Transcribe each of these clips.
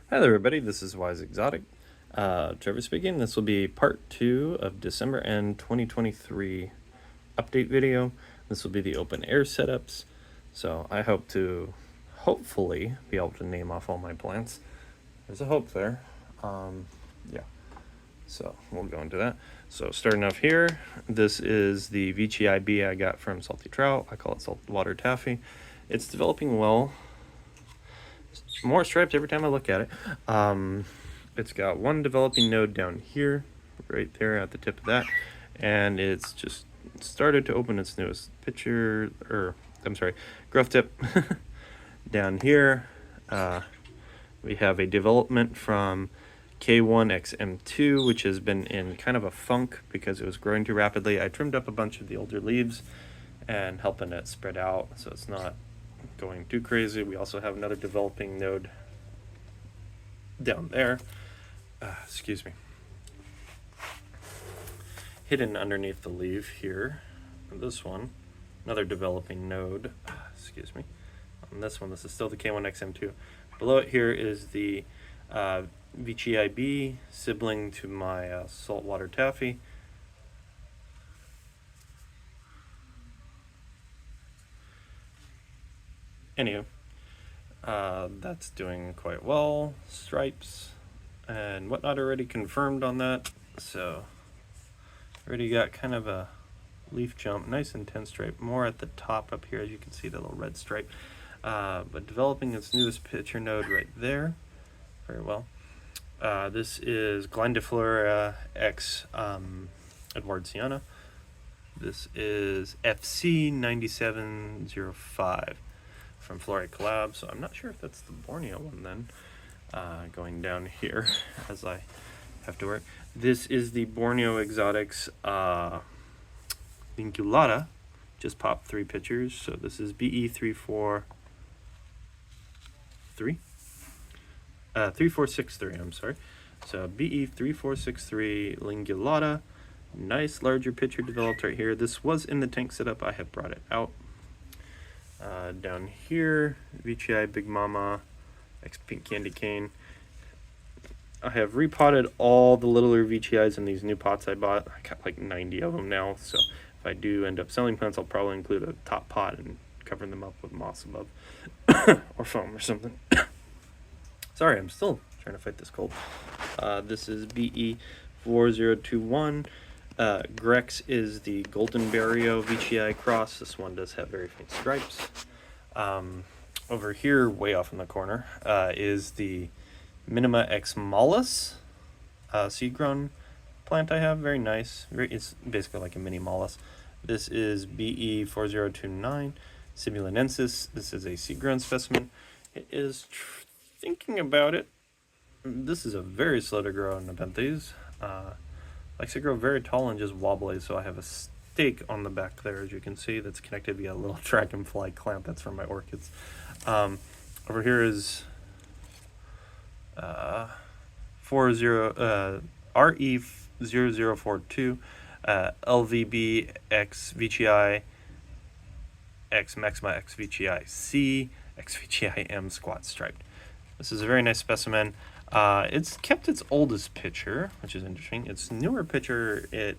Hi there, everybody. This is Wise Exotic. Trevor speaking. This will be part 2 of December end 2023 update video. This will be the open air setups. So I hope to hopefully be able to name off all my plants. There's a hope there. Yeah. So we'll go into that. So starting off here, this is the VGIB I got from Salty Trout. I call it saltwater taffy. It's developing well. More stripes every time I look at it. It's got one developing node down here, right there at the tip of that, and it's just started to open its newest picture, growth tip. Down here, we have a development from K1XM2, which has been in kind of a funk because it was growing too rapidly. I trimmed up a bunch of the older leaves and helping it spread out so it's not going too crazy. We also have another developing node down there. Excuse me. Hidden underneath the leaf here. This one, another developing node. Excuse me. On this one, this is still the K1XM2. Below it here is the VGIB sibling to my saltwater taffy. Anywho, that's doing quite well. Stripes and whatnot already confirmed on that. So already got kind of a leaf jump, nice intense stripe, more at the top up here, as you can see the little red stripe. But developing its newest picture node right there, very well. This is Glendiflora X Edwardsiana. This is FC9705 from Flora Collab, so I'm not sure if that's the Borneo one then. Going down here as I have to work. This is the Borneo Exotics Linculata. Just popped 3 pictures, so this is BE3463, I'm sorry. So BE3463 Lingulata, nice larger picture developed right here. This was in the tank setup, I have brought it out. Down here, VGI Big Mama, X Pink Candy Cane. I have repotted all the littler VGIs in these new pots I bought. I got like 90 of them now, so if I do end up selling plants, I'll probably include a top pot and cover them up with moss above or foam or something. Sorry, I'm still trying to fight this cold. This is BE4021. Grex is the Golden Barrio VGI cross. This one does have very faint stripes. Over here, way off in the corner, is the Minima X Mollus seed-grown plant I have. Very nice. It's basically like a mini mollus. This is BE4029 Simulinensis. This is a seed-grown specimen. It is thinking about it. This is a very slow to grow Nepenthes. Likes to grow very tall and just wobbly, so I have a stake on the back there, as you can see, that's connected via a little dragonfly clamp. That's from my orchids. Over here is RE0042 LVB X VGI X Maxima X VGI C X VGI M squat striped. This is a very nice specimen. It's kept its oldest picture, which is interesting. Its newer picture, it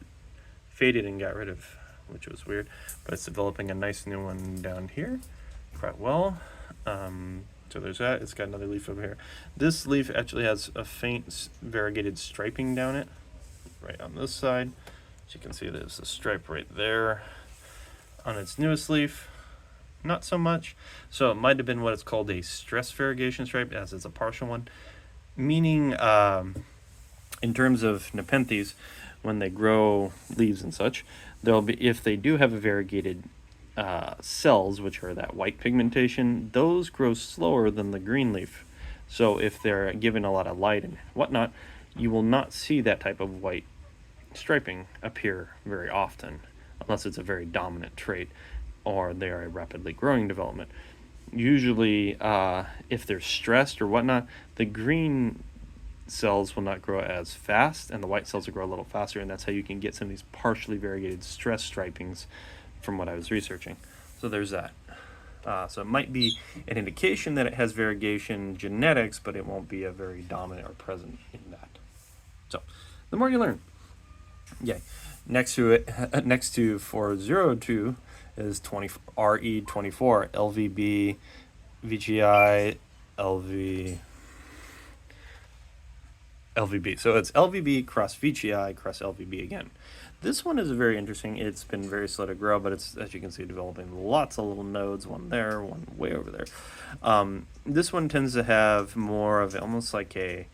faded and got rid of, which was weird. But it's developing a nice new one down here quite well. So there's that. It's got another leaf over here. This leaf actually has a faint variegated striping down it, right on this side. As you can see, there's a stripe right there. On its newest leaf, not so much. So it might have been what it's called a stress variegation stripe, as it's a partial one. Meaning, in terms of Nepenthes, when they grow leaves and such, there'll be, if they do have a variegated cells, which are that white pigmentation, those grow slower than the green leaf. So if they're given a lot of light and whatnot, you will not see that type of white striping appear very often, unless it's a very dominant trait or they are a rapidly growing development. Usually, if they're stressed or whatnot, the green cells will not grow as fast and the white cells will grow a little faster, and that's how you can get some of these partially variegated stress stripings from what I was researching. So there's that. So it might be an indication that it has variegation genetics, but it won't be a very dominant or present in that. So the more you learn. Yay. Next to it, next to 402 is RE24, LVB, VGI, LVB. So it's LVB cross VGI cross LVB again. This one is very interesting. It's been very slow to grow, but it's, as you can see, developing lots of little nodes, one there, one way over there. This one tends to have more of almost like a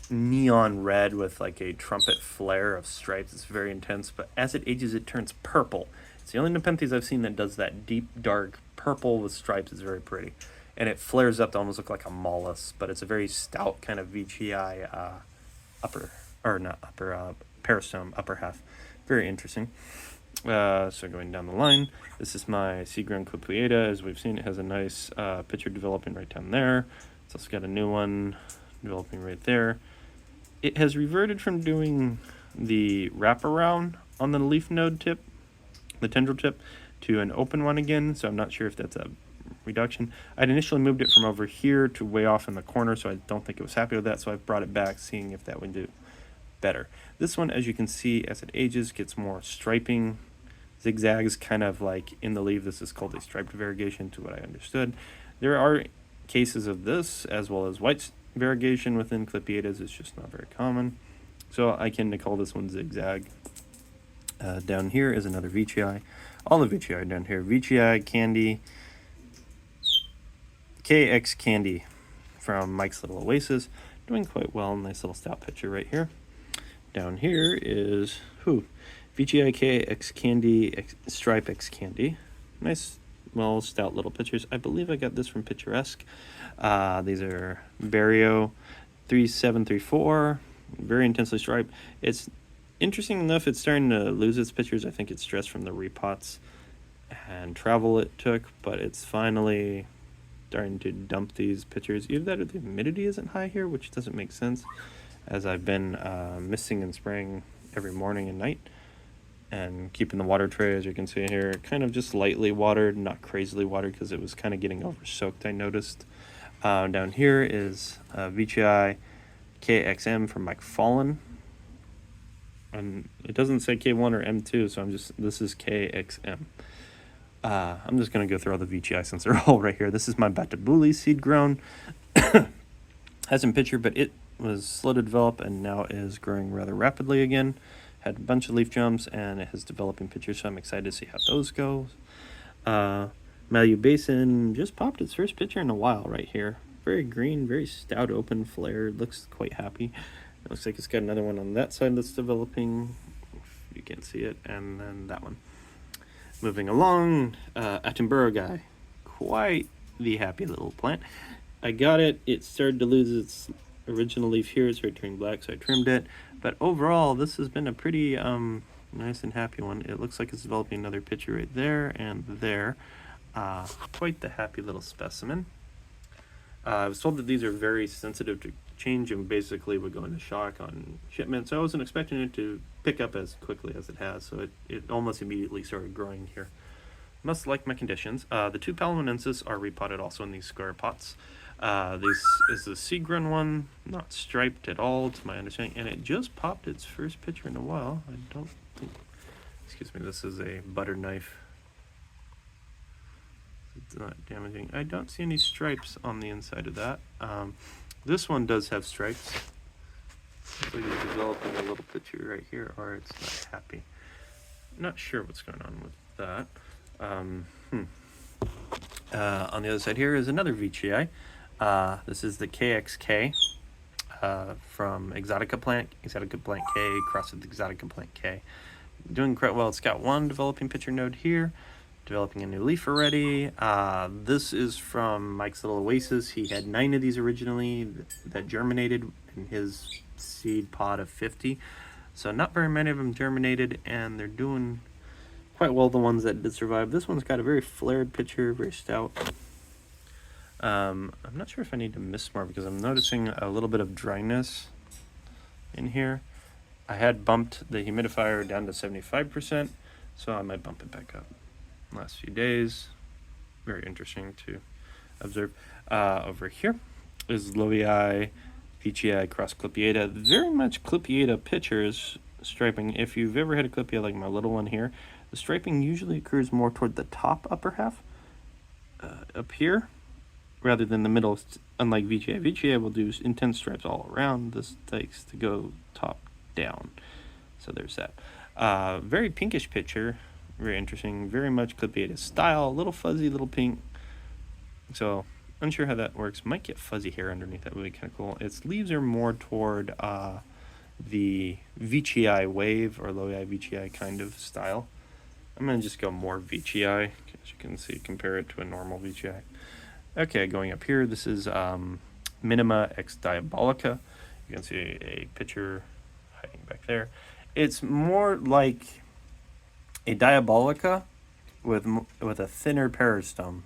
neon red with like a trumpet flare of stripes. It's very intense, but as it ages, it turns purple. It's the only Nepenthes I've seen that does that deep, dark purple with stripes. It's very pretty. And it flares up to almost look like a mollusk, but it's a very stout kind of VGI peristome, upper half. Very interesting. So going down the line, this is my seed-grown Clypeata. As we've seen, it has a nice picture developing right down there. It's also got a new one developing right there. It has reverted from doing the wraparound on the leaf node tip, the tendril tip, to an open one again, so I'm not sure if that's a reduction. I'd initially moved it from over here to way off in the corner, so I don't think it was happy with that, so I've brought it back, seeing if that would do better. This one, as you can see, as it ages, gets more striping, zigzags kind of like in the leaf. This is called a striped variegation to what I understood. There are cases of this, as well as white variegation within Clypeatas. It's just not very common. So I can call this one zigzag. Down here is another VGI. All the VGI down here. VGI Candy, KX Candy from Mike's Little Oasis. Doing quite well. Nice little stout picture right here. Down here is VGI KX Candy Stripe X Candy. Nice, well, stout little pictures. I believe I got this from Picturesque. These are Barrio 3734, very intensely striped. It's interesting enough, it's starting to lose its pictures. I think it's stressed from the repots and travel it took, but it's finally starting to dump these pictures. Either that or the humidity isn't high here, which doesn't make sense, as I've been misting and spraying every morning and night, and keeping the water tray, as you can see here, kind of just lightly watered, not crazily watered, because it was kind of getting over soaked, I noticed. Down here is VGI KXM from Mike Fallen, and it doesn't say K1 or M2, so this is KXM. I'm just going to go through all the VGI since they're all right here. This is my Batabuli seed grown. Hasn't pictured, but it was slow to develop and now is growing rather rapidly again. Had a bunch of leaf jumps and it has developing pictures, so I'm excited to see how those go. Malu Basin just popped its first picture in a while right here. Very green, very stout, open, flared. Looks quite happy. It looks like it's got another one on that side that's developing. If you can't see it, and then that one. Moving along, Attenborough guy. Quite the happy little plant. I got it. It started to lose its original leaf here. It started turning black, so I trimmed it. But overall, this has been a pretty nice and happy one. It looks like it's developing another picture right there and there. Quite the happy little specimen. I was told that these are very sensitive to change and basically would go into shock on shipment, so I wasn't expecting it to pick up as quickly as it has, so it almost immediately started growing here. Must like my conditions. The two Palamonensis are repotted also in these square pots. This is the seed-grown one, not striped at all to my understanding, and it just popped its first picture in a while. I don't think, excuse me, this is a butter knife. It's not damaging. I don't see any stripes on the inside of that. This one does have stripes. So you're developing a little picture right here, or it's not happy. Not sure what's going on with that. On the other side here is another VGI. This is the KXK from Exotica Plant K crossed with Exotica Plant K. Doing quite well. It's got one developing picture node here, developing a new leaf already. This is from Mike's Little Oasis. He had 9 of these originally that germinated in his seed pod of 50. So not very many of them germinated, and they're doing quite well, the ones that did survive. This one's got a very flared picture, very stout. I'm not sure if I need to mist more because I'm noticing a little bit of dryness in here. I had bumped the humidifier down to 75%, so I might bump it back up. Last few days, very interesting to observe. Over here is Loei VGI cross Clipieta. Very much Clipieta pictures striping. If you've ever had a Clipieta like my little one here, the striping usually occurs more toward the top upper half up here rather than the middle, unlike VGI. VGI will do intense stripes all around. This takes to go top down. So there's that. Very pinkish picture. Very interesting. Very much Clipieta style. A little fuzzy, little pink. So unsure how that works. Might get fuzzy hair underneath. That would be kind of cool. Its leaves are more toward the VGI wave or Loei VGI kind of style. I'm going to just go more VGI. As you can see, compare it to a normal VGI. Okay, going up here, this is Minima X Diabolica. You can see a picture hiding back there. It's more like a Diabolica with a thinner peristome.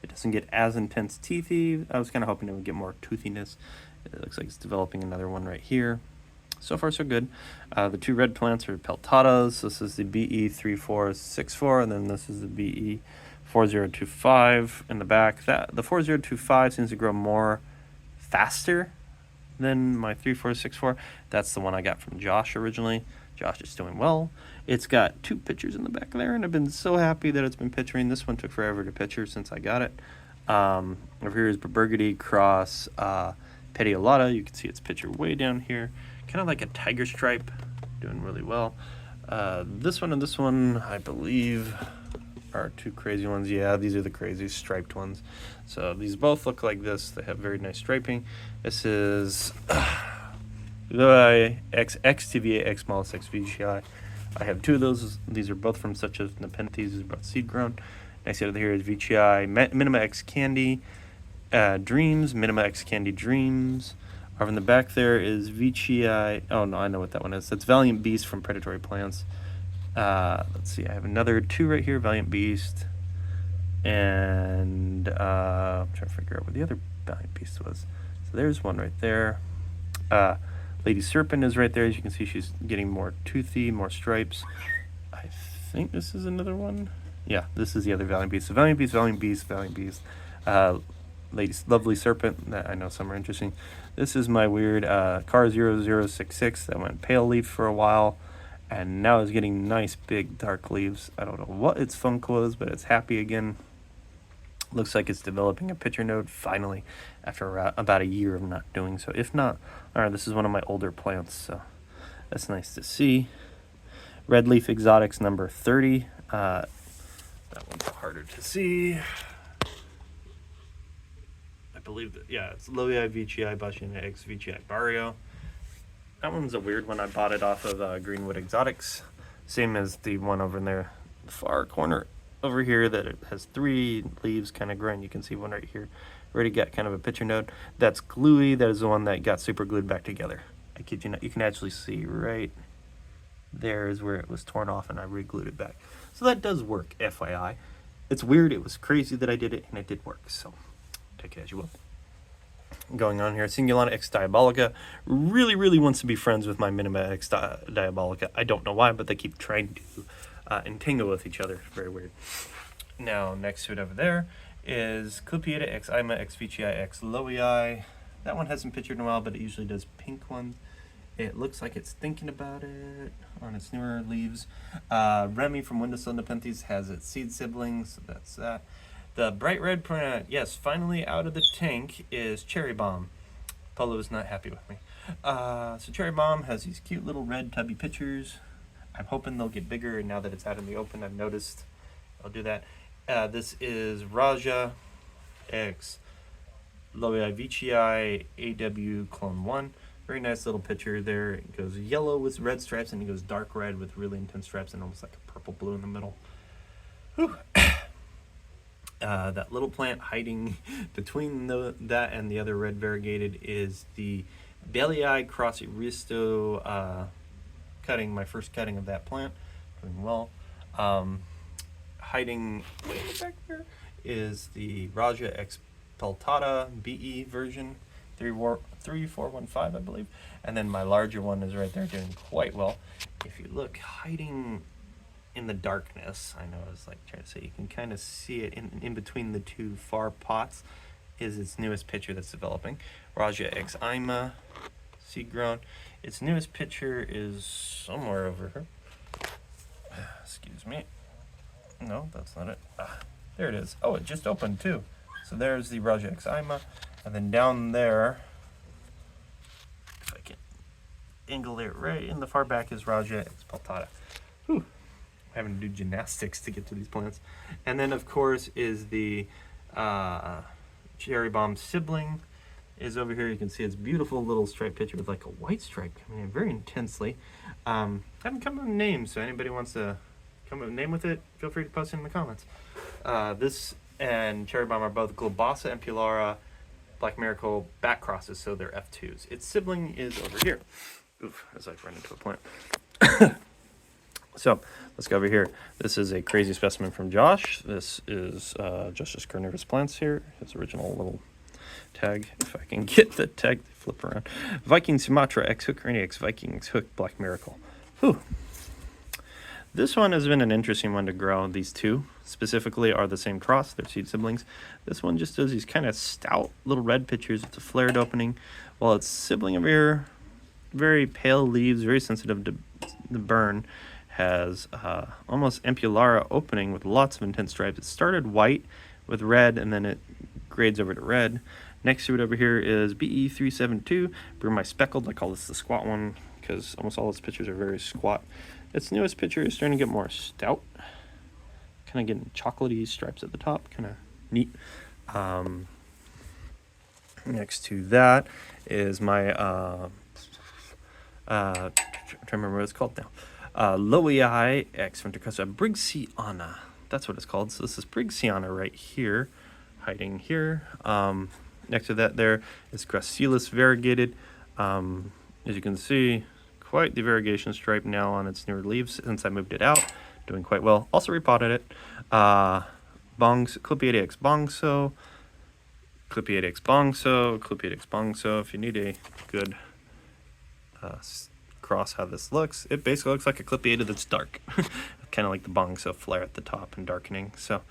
It doesn't get as intense teethy. I was kind of hoping it would get more toothiness. It looks like it's developing another one right here. So far, so good. The two red plants are peltatas. This is the BE3464, and then this is the BE4025 in the back. The 4025 seems to grow more faster than my 3464. That's the one I got from Josh originally. Josh is doing well. It's got two pictures in the back there, and I've been so happy that it's been picturing. This one took forever to picture since I got it. Over here is Burgundy cross Petiolata. You can see its picture way down here. Kind of like a tiger stripe, doing really well. This one and this one, I believe, are two crazy ones. Yeah, these are the crazy striped ones. So these both look like this. They have very nice striping. This is the XXTVA X Mollis X VGI. I have two of those. These are both from such as Nepenthes. These are both seed grown. Next over here is VGI Minima X Candy Dreams, Minima X Candy Dreams. Over in the back there is VGI. Oh no, I know what that one is. That's Valiant Beast from Predatory Plants. Let's see, I have another two right here, Valiant Beast. And I'm trying to figure out what the other Valiant Beast was. So there's one right there. Lady Serpent is right there. As you can see, she's getting more toothy, more stripes. I think this is another one. Yeah, this is the other Valiant Beast. So Valiant Beast, Valiant Beast, Valiant Beast. Lady Lovely Serpent, that I know some are interesting. This is my weird Car 0066 that went pale leaf for a while, and now is getting nice big dark leaves. I don't know what its funk was, but it's happy again. Looks like it's developing a pitcher node finally after about a year of not doing so. If not, all right, this is one of my older plants, so that's nice to see. Red Leaf Exotics number 30. That one's harder to see. I believe that, yeah, it's Loei VGI Bashina X VGI Barrio. That one's a weird one. I bought it off of Greenwood Exotics. Same as the one over in there, the far corner over here that it has three leaves kind of growing. You can see one right here. Already got kind of a pitcher node. That's Gluey. That is the one that got super glued back together. I kid you not. You can actually see right there is where it was torn off and I re-glued it back. So that does work, FYI. It's weird. It was crazy that I did it, and it did work. So take it as you will. Going on here, Singulana X Diabolica really, really wants to be friends with my Minima X Diabolica. I don't know why, but they keep trying to entangle with each other. Very weird. Now, next to it over there is Clipieta X Ima X VGI X Loei. That one hasn't pictured in a while, but it usually does pink ones. It looks like it's thinking about it on its newer leaves. Remy from Windowsill Nepenthes has its seed siblings, so that's that. The bright red plant, yes, finally out of the tank, is Cherry Bomb. Polo is not happy with me. So Cherry Bomb has these cute little red tubby pitchers. I'm hoping they'll get bigger, and now that it's out in the open, I've noticed I'll do that. This is Raja X Loei VGI AW Clone 1. Very nice little picture there. It goes yellow with red stripes, and it goes dark red with really intense stripes and almost like a purple blue in the middle. Whew. That little plant hiding between that and the other red variegated is the Belii Cross Aristo cutting, my first cutting of that plant. Doing well. Hiding way back there is the Raja X Peltata BE version 3415, I believe. And then my larger one is right there doing quite well. If you look, hiding in the darkness, I know I was like trying to say, you can kind of see it in between the two far pots, is its newest picture that's developing. Raja X Ima, seed grown. Its newest picture is somewhere over here. Excuse me. No, that's not it. There it is. Oh, it just opened too. So there's the Raja X Ima. And then down there, if I can angle it right in the far back, is Raja X Paltata. Whew. I'm having to do gymnastics to get to these plants. And then, of course, is the cherry bomb sibling is over here. You can see its beautiful little stripe picture with like a white stripe coming in very intensely. Haven't come up with names, so anybody wants to come up with a name with it, feel free to post it in the comments. This and cherry bomb are both Globasa and Pulara Black Miracle back crosses, so they're F2s. Its sibling is over here. Oof, as I run into a plant. So let's go over here. This is a crazy specimen from Josh. This is Justice Carnivorous Plants here, his original little tag. If I can get the tag, flip around. Viking Sumatra X Hook Rainy X Vikings Hook Black Miracle. Whew. This one has been an interesting one to grow. These two specifically are the same cross. They're seed siblings. This one just does these kind of stout little red pictures. It's a flared opening. While its sibling over here, very pale leaves, very sensitive to the burn, has almost Ampulara opening with lots of intense stripes. It started white with red, and then it grades over to red. Next to it over here is BE372, Brumai Speckled. I call this the squat one because almost all its pictures are very squat. Its newest picture is starting to get more stout, kind of getting chocolatey stripes at the top, kind of neat. Next to that is my, I'm trying to remember what it's called now. Loei X Ventricosa Brigsiana. That's what it's called. So this is Brigsiana right here, hiding here. Next to that there is Gracilis Variegated. As you can see, quite the variegation stripe now on its newer leaves since I moved it out. Doing quite well. Also repotted it. Clippy 8X Bongso. Clippy 8X Bongso. Clippy 8X Bongso. If you need a good cross how this looks, it basically looks like a Clippy 8 that's dark. Kind of like the Bongso flare at the top and darkening. So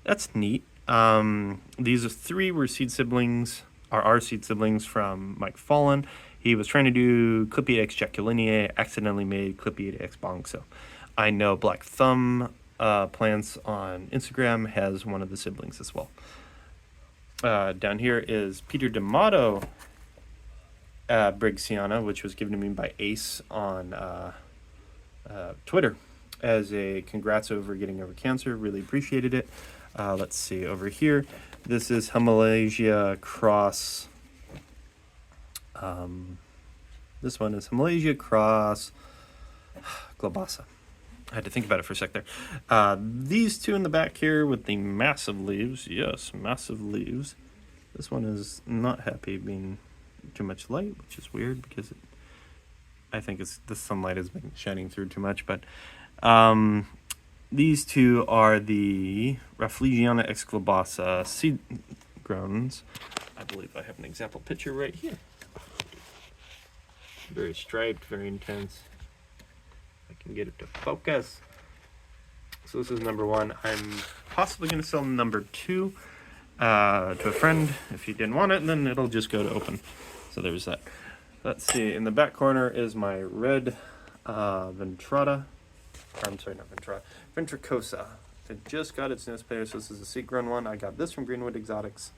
that's neat. These are three were seed siblings, are seed siblings from Mike Fallen. He was trying to do Clippy 8X Jaculineae, accidentally made Clippy 8X Bongso. I know Black Thumb Plants on Instagram has one of the siblings as well. Down here is Peter D'Amato Brigsiana, which was given to me by Ace on Twitter as a congrats over getting over cancer. Really appreciated it. Let's see over here. This is Himalaya Cross. This one is Himalaya Cross Globasa. I had to think about it for a sec there. These two in the back here with the massive leaves. Yes, massive leaves. This one is not happy being too much light, which is weird because I think the sunlight has been shining through too much. But these two are the Rafflegiana X Globasa seed growns. I believe I have an example picture right here. Very striped, very intense. I can get it to focus. So this is number one. I'm possibly going to sell number two to a friend. If he didn't want it, then it'll just go to open. So there's that. Let's see. In the back corner is my red Ventrata. I'm sorry, not Ventrata. Ventricosa. It just got its newest pair, so this is a seed grown one. I got this from Greenwood Exotics.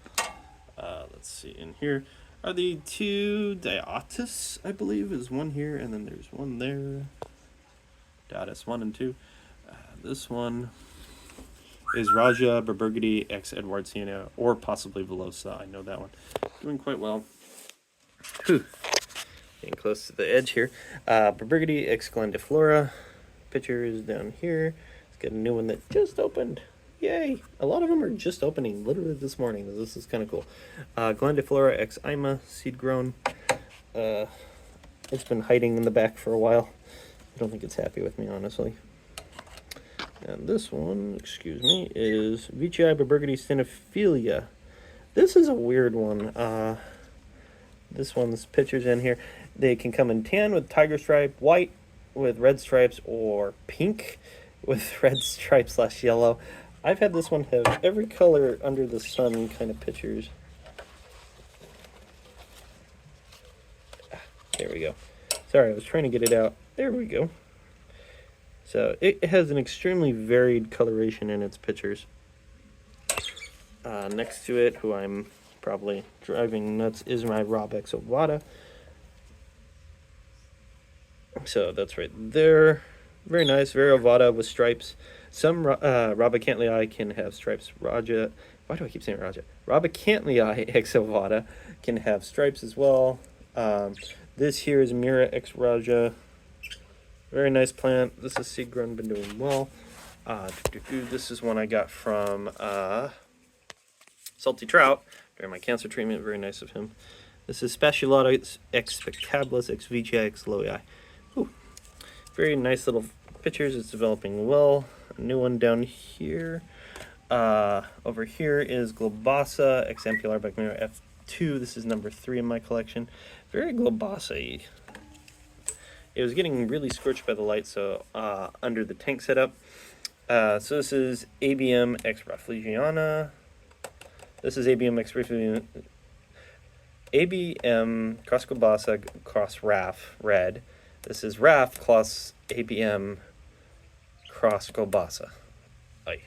Let's see. In here are the two Diotis, I believe, is one here, and then there's one there. Diotis 1 and 2. This one is Raja Burgundy X Edwardsiana, or possibly Velosa. I know that one. Doing quite well. Whew. Getting close to the edge here. Burgundy X Glendiflora. Picture is down here. Let's get a new one that just opened. Yay! A lot of them are just opening literally this morning. This is kind of cool. Glendiflora X Ima, seed grown. It's been hiding in the back for a while. I don't think it's happy with me, honestly. And this one, excuse me, is Vici Burgundy Cinephilia. This is a weird one. This one's pictures in here. They can come in tan with tiger stripe, white with red stripes, or pink. with red stripes / yellow. I've had this one have every color under the sun kind of pictures. There we go. Sorry, I was trying to get it out. There we go. So it has an extremely varied coloration in its pictures. Next to it, who I'm probably driving nuts, is my Rob X Ovada. So that's right there. Very nice, very Ovada with stripes. Some Robacantlii can have stripes. Raja, why do I keep saying Raja? Robacantlii X Ovada can have stripes as well. This here is Mira X Raja. Very nice plant. This is seed grown, been doing well. This is one I got from Salty Trout during my cancer treatment. Very nice of him. This is Spatulata X Spectabilis X VGI X Lowii. Very nice little pictures. It's developing well. A new one down here. Over here is Globasa X Ampular Bacmira F2. This is number 3 in my collection. Very Globasa-y. It was getting really scorched by the light, so under the tank setup. So this is ABM X Rafflegiana. This is ABM X Rafflegiana. ABM cross Globasa cross Raff red. This is Raff plus ABM cross Globasa. Aye.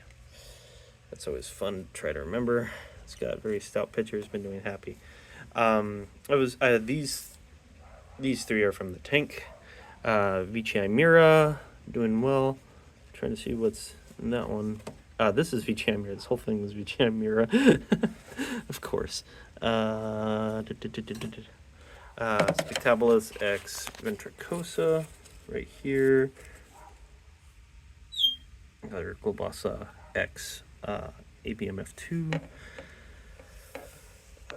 That's always fun to try to remember. It's got very stout pictures. Been doing happy. It was these 3 are from the tank. VGI Mira, doing well. Trying to see what's in that one. This is VGI Mira. This whole thing was VGI Mira. Of course. Spectabilis X Ventricosa, right here. Another Globasa X ABMF2.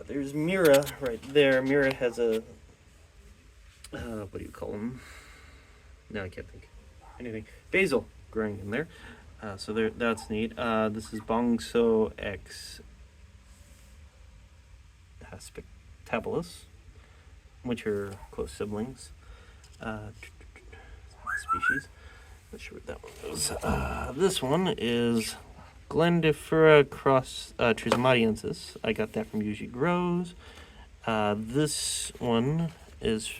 There's Mira right there. Mira has a what do you call them? No, I can't think. Anything. Basil growing in there. So there, that's neat. This is Bongso X Spectabilis, which are close siblings. Species. Not sure what that one is. This one is Glendifera cross Trismatiensis. I got that from Usually Grows. This one is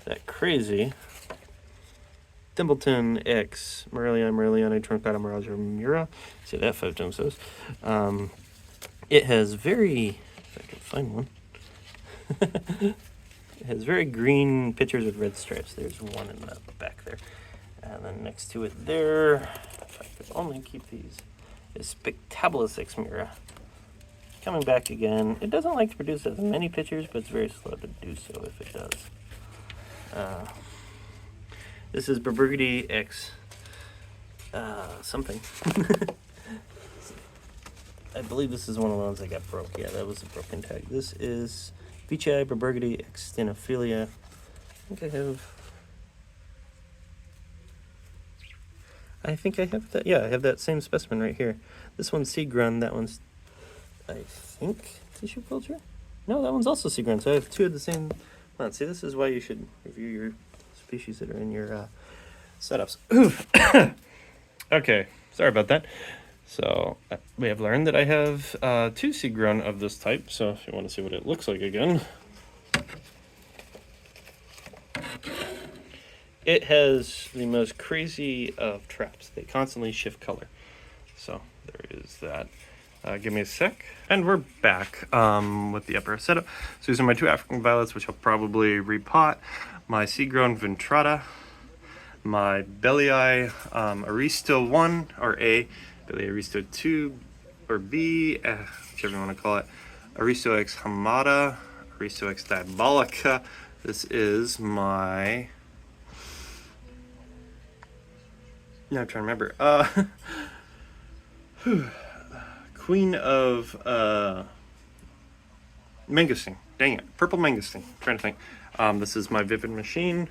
that crazy Thimbleton X Morelliana Truncata Miraja Mura. Say that 5 times those. It has very, if I can find one. It has very green pictures with red stripes. There's one in the back there. And then next to it there, if I could only keep these, is Spectabilis X Mira. Coming back again. It doesn't like to produce as many pictures, but it's very slow to do so if it does. This is Burgundy X something. I believe this is one of the ones that got broke. Yeah, that was a broken tag. This is VGI Burgundy X Stenophilia. I think I have that. Yeah, I have that same specimen right here. This one's seed grown. That one's, I think, tissue culture. No, that one's also seed grown. So I have 2 of the same plant. See, this is why you should review your species that are in your setups. Okay, sorry about that. So we have learned that I have 2 seed grown of this type. So if you want to see what it looks like again, it has the most crazy of traps. They constantly shift color. So there is that. Give me a sec. And we're back with the upper setup. So these are my 2 African violets, which I'll probably repot. My seed-grown Ventrata. My Bellii Aristo 1, or A. Bellii Aristo 2, or B, whichever you want to call it. Aristo X Hamada. Aristo X Diabolica. This is my... Yeah, I'm trying to remember. Queen of Mangosteen. Dang it. Purple Mangosteen. Trying to think. This is my Vivid Machine.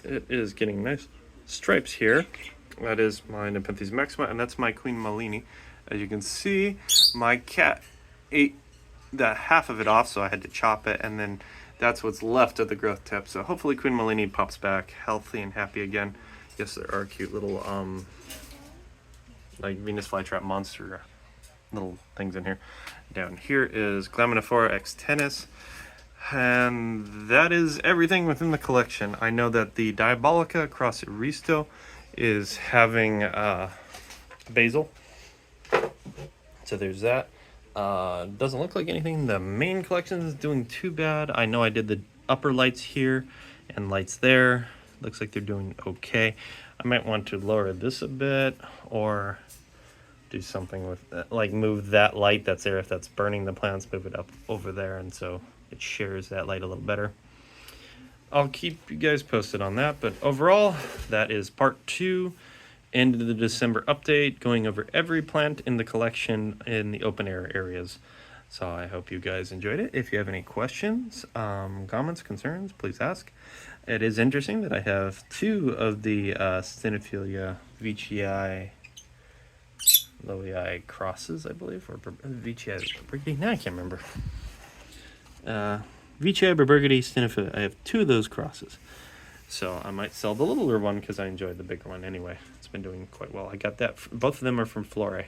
It is getting nice stripes here. That is my Nepenthes Maxima, and that's my Queen Malini. As you can see, my cat ate the half of it off, so I had to chop it, and then that's what's left of the growth tip. So hopefully Queen Malini pops back healthy and happy again. Yes, there are cute little like Venus flytrap monster little things in here. Down here is Glaminophora X tennis. And that is everything within the collection. I know that the Diabolica across Risto is having basil. So there's that. Doesn't look like anything. The main collection is doing too bad. I know I did the upper lights here and lights there. Looks like they're doing okay. I might want to lower this a bit or do something with that, like move that light that's there. If that's burning the plants, move it up over there, and so it shares that light a little better. I'll keep you guys posted on that, but overall, that is part 2, end of the December update, going over every plant in the collection in the open air areas. So I hope you guys enjoyed it. If you have any questions, comments, concerns, please ask. It is interesting that I have 2 of the Stenophilia veitchii Lowii crosses, I believe, or veitchii burgundy. Now I can't remember. Veitchii burgundy Stenophilia. I have 2 of those crosses, so I might sell the littler one because I enjoyed the bigger one anyway. It's been doing quite well. I got that. Both of them are from Flore,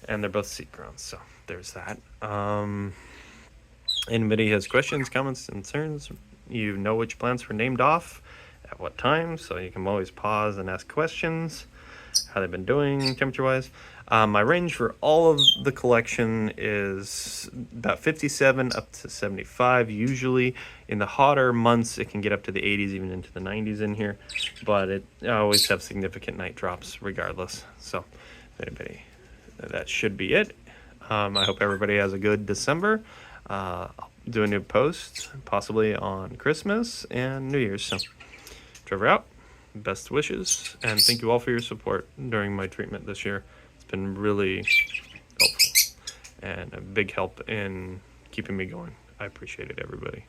and they're both seed grown. So there's that. Anybody has questions, comments, concerns? You know which plants were named off at what time, so you can always pause and ask questions. How they've been doing temperature-wise. My range for all of the collection is about 57 up to 75. Usually in the hotter months, it can get up to the 80s, even into the 90s in here. But I always have significant night drops regardless. So if anybody, that should be it. I hope everybody has a good December. I'll do a new post, possibly on Christmas and New Year's. So Trevor out. Best wishes, and thank you all for your support during my treatment this year. It's been really helpful and a big help in keeping me going. I appreciate it, everybody.